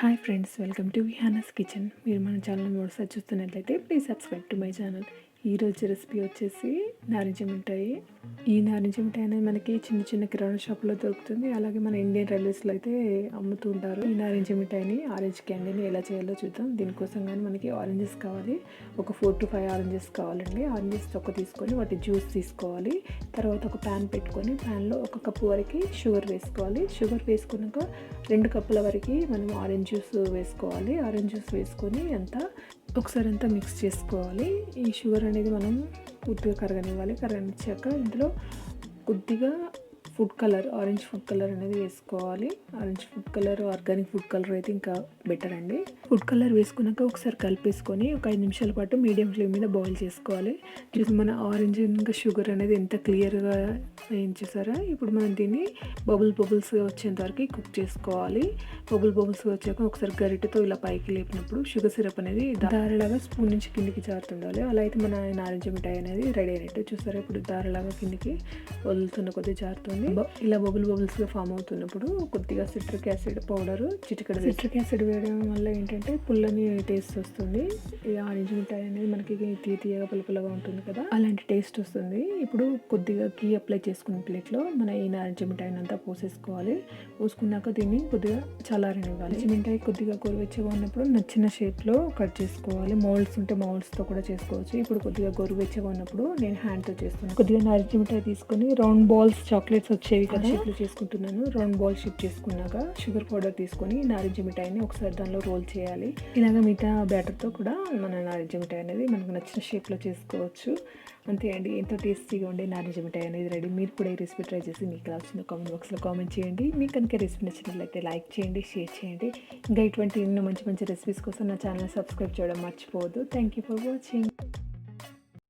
Hi friends, welcome to Vihana's kitchen. మీరు మన channel మూడోసారి చూస్తున్నట్లయితే please subscribe to my channel. ఈరోజు రెసిపీ వచ్చేసి నారింజ మిఠాయి. ఈ నారింజ మిఠాయి అనేది మనకి చిన్న చిన్న కిరాణా షాప్లో దొరుకుతుంది. అలాగే మన ఇండియన్ రైల్వేస్లో అయితే అమ్ముతూ ఉంటారు. ఈ నారింజ మిఠాయిని, ఆరెంజ్ క్యాండీని ఎలా చేయాలో చూద్దాం. దీనికోసం కానీ మనకి ఆరెంజెస్ కావాలి. ఒక 4 to 5 ఆరెంజెస్ కావాలండి. ఆరెంజెస్ తొక్క తీసుకొని వాటి జ్యూస్ తీసుకోవాలి. తర్వాత ఒక ప్యాన్ పెట్టుకొని ప్యాన్లో 1 కప్పు వరకు షుగర్ వేసుకోవాలి. షుగర్ వేసుకున్నాక 2 కప్పుల వరకు మనం ఆరెంజ్ జ్యూస్ వేసుకోవాలి. ఆరెంజ్ జ్యూస్ వేసుకొని ఒకసారి అంతా మిక్స్ చేసుకోవాలి. ఈ షుగర్ అనేది మనం పూర్తిగా కరగనిచ్చాక ఇందులో కొద్దిగా food colour, orange food colour అనేది వేసుకోవాలి. Orange food colour, organic food colour అయితే ఇంకా బెటర్ అండి. ఫుడ్ కలర్ వేసుకున్నాక ఒకసారి కలిపేసుకొని ఒక 5 నిమిషాల పాటు మీడియం ఫ్లేమ్ మీద బాయిల్ చేసుకోవాలి. చూసి మన ఆరెంజ్ ఇంకా షుగర్ అనేది ఎంత క్లియర్గా ఏం చేశారా. ఇప్పుడు మనం దీన్ని బబుల్స్గా వచ్చేంత వరకు కుక్ చేసుకోవాలి. బబుల్స్గా వచ్చాక ఒకసారి గరిటెతో ఇలా పైకి లేపినప్పుడు షుగర్ సిరప్ అనేది దారలాగా స్పూన్ నుంచి కిందికి జారుతుండాలి. అలా అయితే మన నారింజ మిఠాయి అనేది రెడీ అయినట్టు. చూసారా, ఇప్పుడు దారలాగా కిందికి వదులుతున్న కొద్ది జారుతుంది. ఇలా బబుల్స్గా ఫామ్ అవుతున్నప్పుడు కొద్దిగా సిట్రిక్ యాసిడ్ పౌడర్, చిటికెడు సిట్రిక్ యాసిడ్ వేయడం వల్ల ఏంటంటే పుల్లని టేస్ట్ వస్తుంది. ఈ ఆరెంజ్ మిఠాయి అనేది మనకి తీయగా పులుపులుగా ఉంటుంది కదా, అలాంటి టేస్ట్ వస్తుంది. ఇప్పుడు కొద్దిగా గీ అప్లై చేసుకున్న ప్లేట్లో మన ఈ నారింజ మిఠాయిని అంతా పోసేసుకోవాలి. పోసుకున్నాక దీన్ని కొద్దిగా చల్లారనివ్వాలి. మిఠాయి కొద్దిగా గోరువెచ్చగా ఉన్నప్పుడు నచ్చిన షేప్లో కట్ చేసుకోవాలి. మౌల్డ్స్ ఉంటే మౌల్డ్స్తో కూడా చేసుకోవచ్చు. ఇప్పుడు కొద్దిగా గోరువెచ్చగా ఉన్నప్పుడు నేను హ్యాండ్తో చేస్తున్నాను. కొద్దిగా నారింజ మిఠాయి తీసుకొని రౌండ్ బాల్స్, చాక్లెట్స్ వచ్చేవి కదా, షేప్లో చేసుకుంటున్నాను. రౌండ్ బాల్ షేప్ చేసుకున్నాక షుగర్ పౌడర్ తీసుకొని నారింజ మిఠాయిని ఒకసారి దానిలో రోల్ చేయాలి. ఇలాగ మిగతా బ్యాటర్తో కూడా మన నారింజ మిఠాయి అనేది మనకు నచ్చిన షేప్లో చేసుకోవచ్చు. అంతే అండి, ఎంతో టేస్టీగా ఉండే నారింజ మిఠాయి అనేది రెడీ. మీరు కూడా ఈ రెసిపీ ట్రై చేసి మీకు ఎలా వచ్చిందో కామెంట్ బాక్స్లో కామెంట్ చేయండి. మీకు కనుక రెసిపీ నచ్చినట్లయితే లైక్ చేయండి, షేర్ చేయండి. ఇంకా ఇటువంటి ఎన్నో మంచి రెసిపీస్ కోసం నా ఛానల్ సబ్స్క్రైబ్ చేయడం మర్చిపోవద్దు. Thank you for watching.